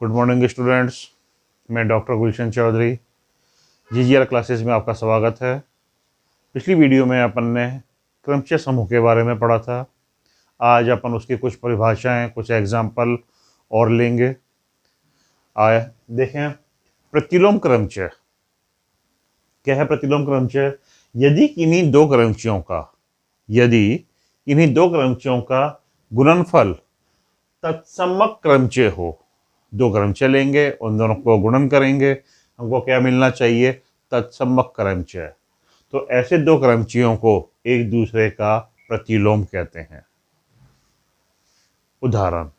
Good morning students, मैं doctor गुलशन Chaudhary GGR classes में आपका स्वागत है। पिछली वीडियो में अपन ने क्रमचय समूह के बारे में पढ़ा था। आज अपन उसकी कुछ परिभाषाएं, कुछ एग्जाम्पल और लेंगे। आए देखें, प्रतिलोम क्रमचय क्या है। प्रतिलोम क्रमचय यदि किन्हीं दो क्रमचयों का गुणनफल तत्समक क्रमचय हो। दो क्रमचय लेंगे, उन दोनों को गुणन करेंगे, हमको क्या मिलना चाहिए? तत्समक क्रमचय। तो ऐसे दो क्रमचयों को एक दूसरे का प्रतिलोम कहते हैं। उदाहरण,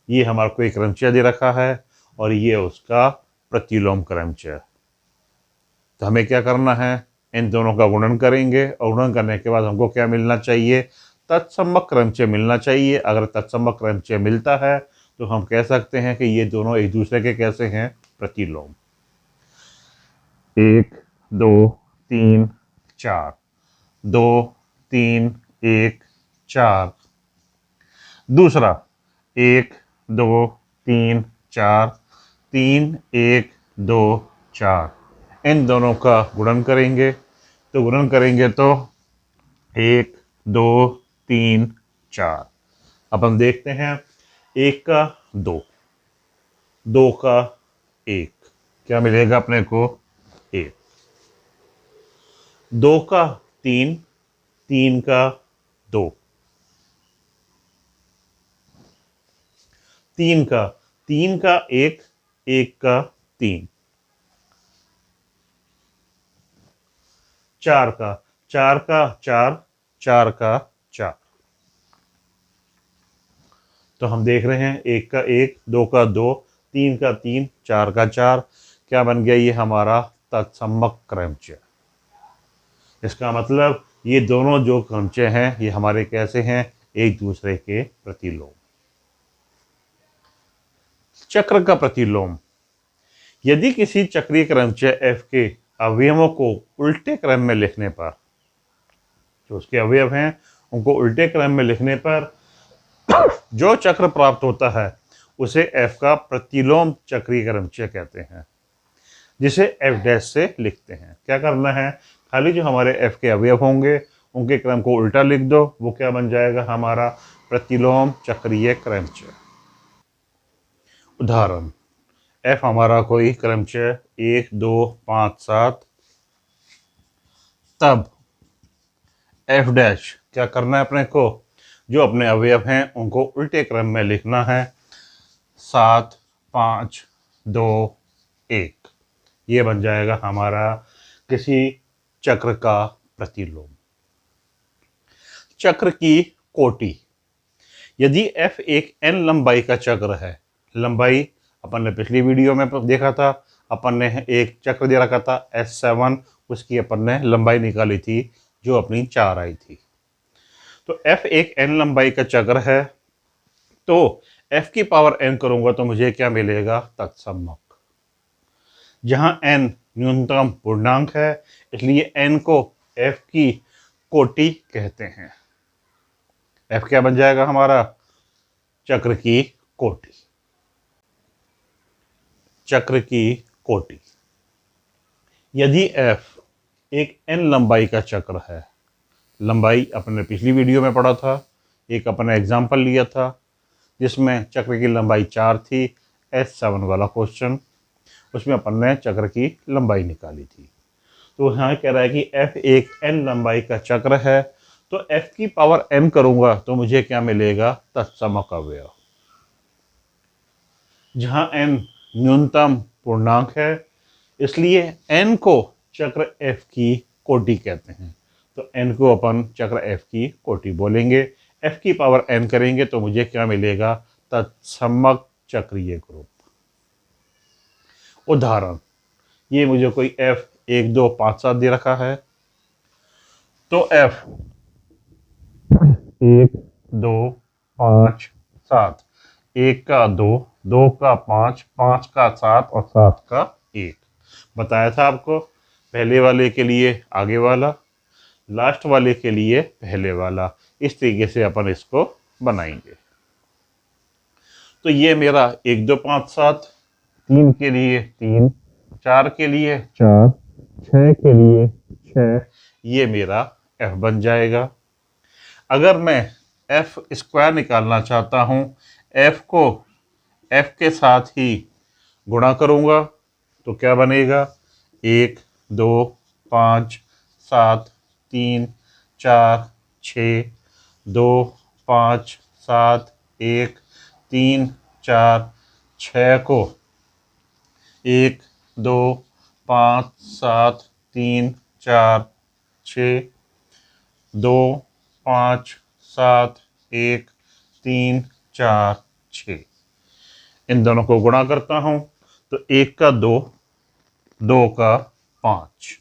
ये हमारे को एक क्रमचय दे रखा है और ये उसका प्रतिलोम क्रमचय। तो हमें क्या करना है? इन दोनों का गुणन करेंगे और गुणन करने के बाद हमको क्या मिलना चाहिए? तत्समक क्रमचय मिलना चाहिए। अगर तत्समक क्रमचय मिलता है तो हम कह सकते हैं कि ये दोनों एक दूसरे के कैसे हैं? प्रतिलोम। 1 2 3 4, 2 3 1 4। दूसरा 1 2 3 4, 3 1 2 4। इन दोनों का गुणन करेंगे तो 1 2 3 4। अपन देखते हैं, 1 का 2, 2 का 1, क्या मिलेगा अपने को? 1। 2 का 3, 3 का 2, 3 का 1, 1 का 3। 4 का 4, 4 का 4। तो हम देख रहे हैं, 1 का 1, 2 का 2, 3 का 3, 4 का 4। क्या बन गया? ये हमारा तत्समक क्रमचय। इसका मतलब ये दोनों जो क्रमचय हैं ये हमारे कैसे हैं? एक दूसरे के प्रतिलोम। चक्र का प्रतिलोम। यदि किसी चक्रीय क्रमचय f के अवयवों को उल्टे क्रम में लिखने पर, जो उसके अवयव हैं उनको उल्टे क्रम में लिखने पर जो चक्र प्राप्त होता है उसे f का प्रतिलोम चक्रीय क्रमचय कहते हैं, जिसे f' से लिखते हैं। क्या करना है? खाली जो हमारे f के अवयव होंगे उनके क्रम को उल्टा लिख दो, वो क्या बन जाएगा? हमारा प्रतिलोम चक्रीय क्रमचय। उदाहरण, f हमारा कोई क्रमचय 1 2 5 7, तब f' क्या करना है अपने को? जो अपने अवयव हैं उनको उल्टे क्रम में लिखना है। 7 5 2 1। ये बन जाएगा हमारा किसी चक्र का प्रतिलोम। चक्र की कोटि। यदि f एक n लंबाई का चक्र है, लंबाई अपन ने पिछली वीडियो में देखा था, अपन ने एक चक्र दे रखा था S7, उसकी अपन ने लंबाई निकाली थी जो अपनी 4 आई थी। तो f एक n लंबाई का चक्र है, तो f की पावर n करूंगा तो मुझे क्या मिलेगा? तत्समक। जहां n न्यूनतम पूर्णांक है इसलिए n को f की कोटि कहते हैं। f क्या बन जाएगा हमारा? चक्र की कोटि। चक्र की कोटि। यदि f एक n लंबाई का चक्र है, लंबाई अपने पिछली वीडियो में पढ़ा था, एक अपने एग्जाम्पल लिया था जिसमें चक्र की लंबाई 4 थी, S7 वाला क्वेश्चन, उसमें अपन ने चक्र की लंबाई निकाली थी। तो यहाँ कह रहा है कि f एक n लंबाई का चक्र है, तो f की पावर m करूंगा तो मुझे क्या मिलेगा? तत्समक अवयव। जहां n न्यूनतम पूर्णांक है इसलिए n को चक्र f की कोटि कहते हैं। तो n को अपन चक्र f की कोटि बोलेंगे। f की पावर n करेंगे तो मुझे क्या मिलेगा? तत्समक चक्रीय ग्रुप। उदाहरण, ये मुझे कोई f 1 2 5 7 दे रखा है, तो f 1 2 5 7, 1 का 2, 2 का 5, 5 का 7 और 7 का 1। बताया था आपको, पहले वाले के लिए आगे वाला, लास्ट वाले के लिए पहले वाला। इस तरीके से अपन इसको बनाएंगे। तो ये मेरा 1 2 5 7, 3 के लिए 3, 4 के लिए 4, 6 के लिए 6, ये मेरा f बन जाएगा। अगर मैं f स्क्वायर निकालना चाहता हूँ, f को f के साथ ही गुणा करूँगा तो क्या बनेगा, 1 2 5 7 3 4 6, 2 5 7 1 3 4 6 को 1 2 5 7 3 4 6, 2 5 7 1 3 4 6, इन दोनों को गुणा करता हूं तो 1 का 2, 2 का 5,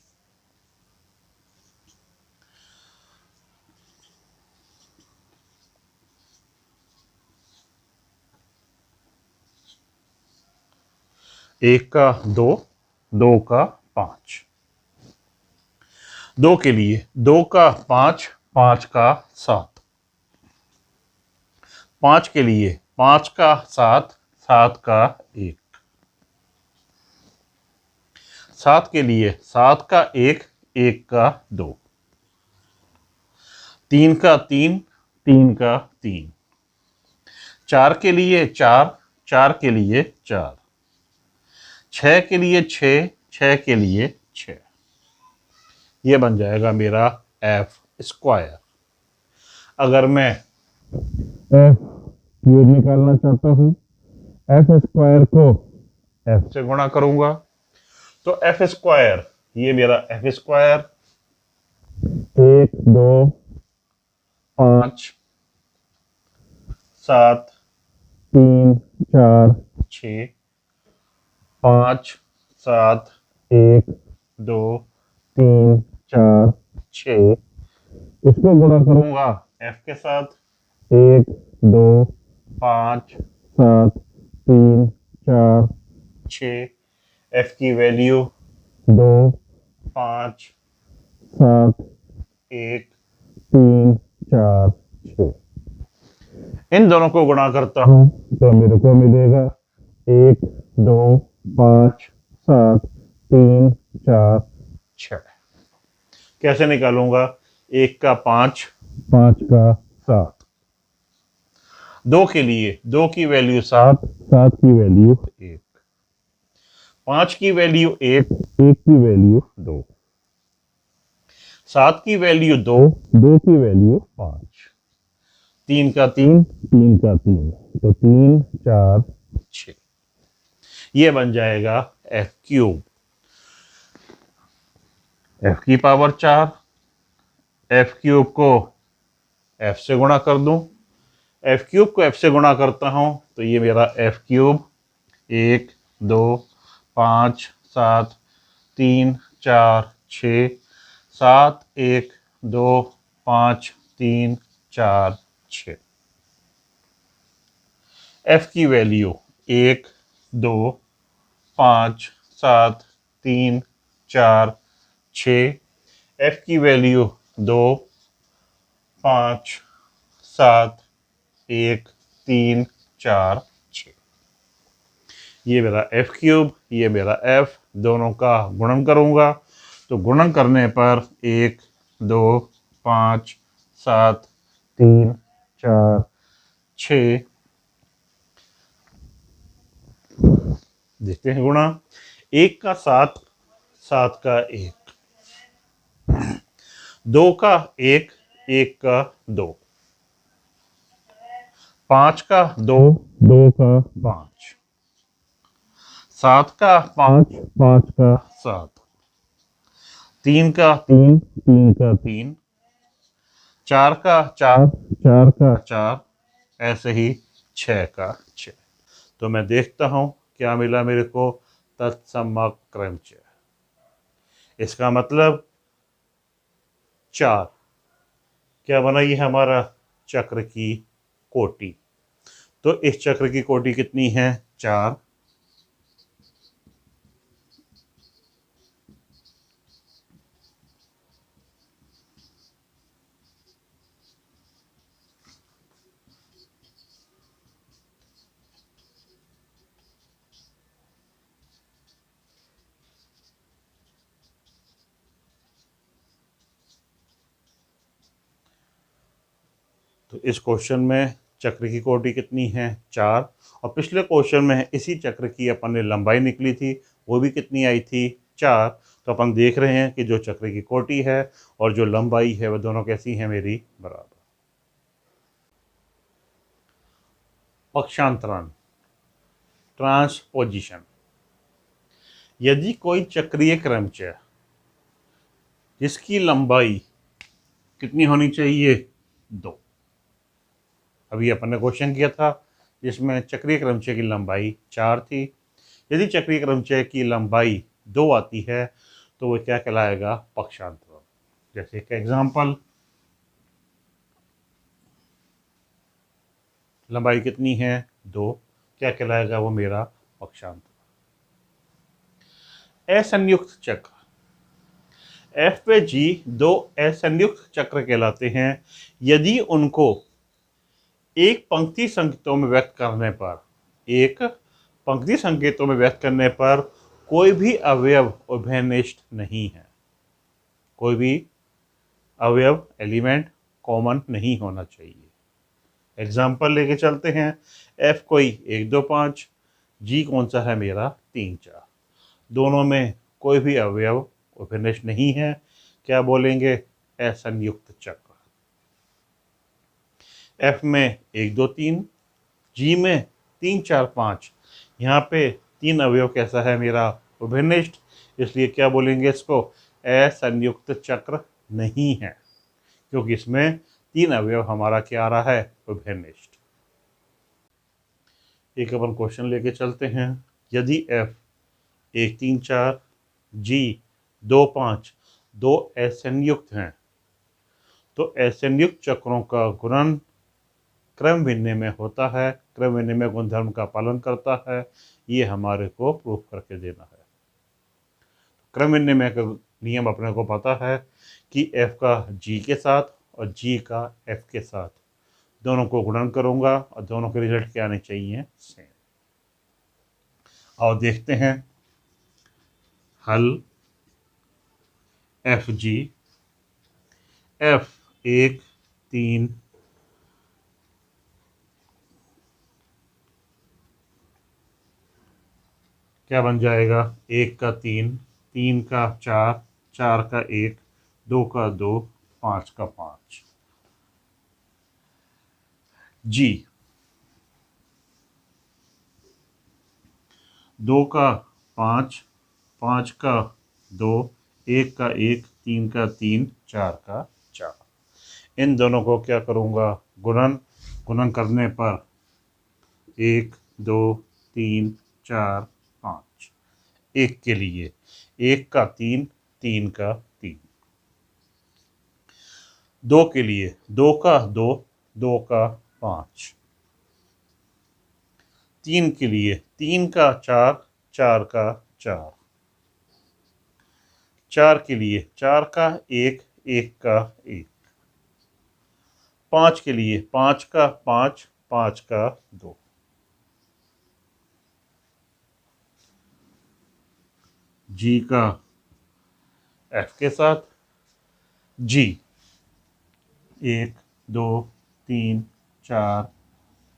एक का 2, 2 का 5, 2 के लिए 2 का 5, 5 का 7, 5 के लिए 5 का 7, 7 का 1, 7 के लिए 7 का 1, 1 का 2, 3 का 3, 3 का 3, 4 के लिए 4, 4 के लिए 4, 6 के लिए 6, 6 के लिए 6, ये बन जाएगा मेरा f स्क्वायर। अगर मैं f क्यूब निकालना चाहता हूँ, f स्क्वायर को f से गुणा करूंगा तो f स्क्वायर, ये मेरा f स्क्वायर 1 2 5 7 3 4 6 5 7 1 2 3 4 6, इसको गुणा करूंगा f के साथ 1 2 5 7 3 4 6, f की वैल्यू 2 5 7 1 3 4 6, इन दोनों को गुणा करता हूं तो मेरे को मिलेगा 1 2 5 7 3 4 6। कैसे निकालूंगा, 1 का 5, 5 का 7, 2 के लिए 2 की वैल्यू 7, 7 की वैल्यू 1, 5 की वैल्यू 1, 1 की वैल्यू 2, 7 की वैल्यू 2, 2 की वैल्यू 5, 3 का 3, 3 का 3, तो 3 4 6, ये बन जाएगा f क्यूब। f की पावर 4, f क्यूब को f से गुणा कर दूं, f क्यूब को f से गुणा करता हूं तो ये मेरा f क्यूब 1 2 5 7 3 4 6 7 1 2 5 3 4 6, f की वैल्यू 1 2 5 7 3 4 6, f की वैल्यू 2 5 7 1 3 4 6, ये मेरा f क्यूब, ये मेरा f, दोनों का गुणन करूंगा तो गुणन करने पर 1 2 5 7 3 4 6, देखते हैं गुणा, 1 का 7, 7 का 1, 2 का 1, 1 का 2, 5 का 2, 2 का 5, 7 का 5, 5 का 7, 3 का 3, 3 का 3, 4 का 4, 4 का 4, ऐसे ही 6 का 6। तो मैं देखता हूं क्या मिला मेरे को, तत्समक्रमच, इसका मतलब 4, क्या बना, ये हमारा चक्र की कोटि। तो इस चक्र की कोटि कितनी है, 4। तो इस क्वेश्चन में चक्र की कोटि कितनी है 4, और पिछले क्वेश्चन में इसी चक्र की अपन ने लंबाई निकली थी, वो भी कितनी आई थी 4। तो अपन देख रहे हैं कि जो चक्र की कोटि है और जो लंबाई है वह दोनों कैसी हैं मेरी बराबर। पक्षांतरण, ट्रांसपोजिशन। यदि कोई चक्रीय क्रमचय जिसकी लंबाई कितनी होनी चाहिए 2, अभी अपन ने क्वेश्चन किया था जिसमें चक्रीय क्रमचय की लंबाई 4 थी, यदि चक्रीय क्रमचय की लंबाई 2 आती है तो वो क्या कहलाएगा पक्षांतरण। जैसे एक एग्जांपल, लंबाई कितनी है 2, क्या कहलाएगा वो मेरा पक्षांतरण। असंयुक्त चक्र, एफ पे जी दो असंयुक्त चक्र कहलाते हैं यदि उनको एक पंक्ति संकेतों में व्यक्त करने पर कोई भी अवयव उभयनिष्ठ नहीं है, कोई भी अवयव एलिमेंट कॉमन नहीं होना चाहिए। एग्जाम्पल लेके चलते हैं, एफ कोई 1 2 5, जी कौन सा है मेरा 3 4, दोनों में कोई भी अवयव उभयनिष्ठ नहीं है, क्या बोलेंगे असंयुक्त चक्र। एफ में 1 2 3, जी में 3 4 5, यहाँ पे 3 अवयव कैसा है मेरा उभयनिष्ठ, इसलिए क्या बोलेंगे इसको असंयुक्त चक्र नहीं है, क्योंकि इसमें 3 अवयव हमारा क्या आ रहा है उभयनिष्ठ। एक अपन क्वेश्चन लेके चलते हैं, यदि एफ 1 3 4, जी 2 5 दो असंयुक्त हैं तो असंयुक्त चक्रों का गुणन क्रम विनिमय होता है, क्रम विनिमय गुणधर्म का पालन करता है, ये हमारे को प्रूफ करके देना है। क्रम विनिमय का नियम अपने को पता है कि एफ का जी के साथ और जी का एफ के साथ दोनों को गुणन करूंगा और दोनों के रिजल्ट क्या आने चाहिए सेम। और देखते हैं हल। एफ जी, एफ 1 3 क्या बन जाएगा 1 का 3, 3 का 4, 4 का 1, 2 का 2, 5 का 5। जी 2 का 5, 5 का 2, 1 का 1, 3 का 3, 4 का 4, इन दोनों को क्या करूँगा गुणन, गुणन करने पर 1 2 3 4 5, 1 के लिए 1 का 3, 3 का 3, 2 के लिए 2 का 2, 2 का 5, 3 के लिए 3 का 4, 4 का 4, 4 के लिए 4 का 1, 1 का 1, 5 के लिए 5 का 5, 5 का 2। जी का एफ के साथ, जी 1 2 3 4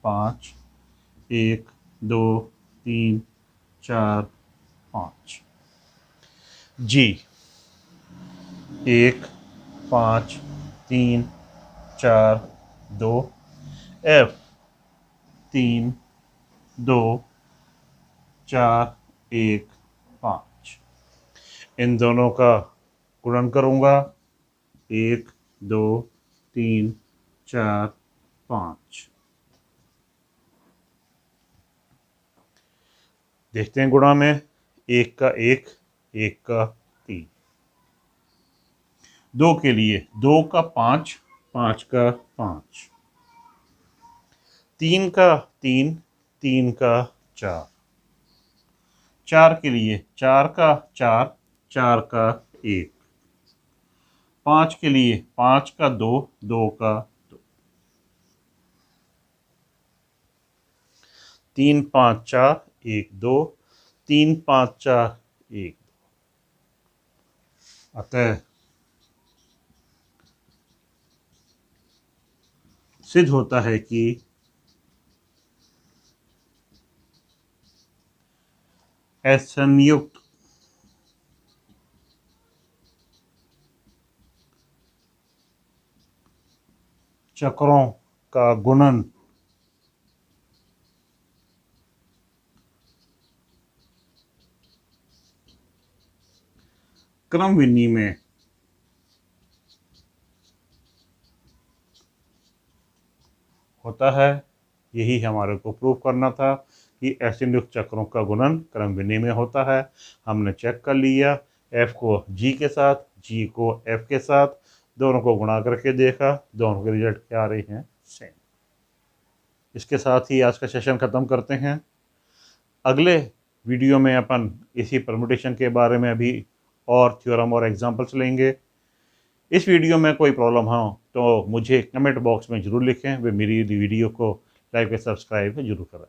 5, 1 2 3 4 5, जी 1 5 3 4 2, एफ 3 2 4 1 5, इन दोनों का गुणन करूँगा 1 2 3 4 5। देखते हैं गुणा में 1 का 1, 1 का 3, 2 के लिए 2 का 5, 5 का 5, 3 का 3, 3 का 4, 4 के लिए 4 का 4, 4 का 1, 5 के लिए 5 का 2, 2 का 2, 3 5 4 1 2, 3 5 4 1 2। अतः सिद्ध होता है कि संयुक्त चक्रों का गुणन क्रम विनिमय होता है। यही हमारे को प्रूव करना था कि असंयुक्त चक्रों का गुणन क्रम विनिमय होता है। हमने चेक कर लिया, F को G के साथ, G को F के साथ, दोनों को गुणा करके देखा, दोनों के रिजल्ट क्या आ रहे हैं, सेम। इसके साथ ही आज का सेशन ख़त्म करते हैं। अगले वीडियो में अपन इसी परमुटेशन के बारे में अभी और थ्योरम और एग्जांपल्स लेंगे। इस वीडियो में कोई प्रॉब्लम हो तो मुझे कमेंट बॉक्स में ज़रूर लिखें। वे मेरी वीडियो को लाइक और सब्सक्राइब ज़रूर करें।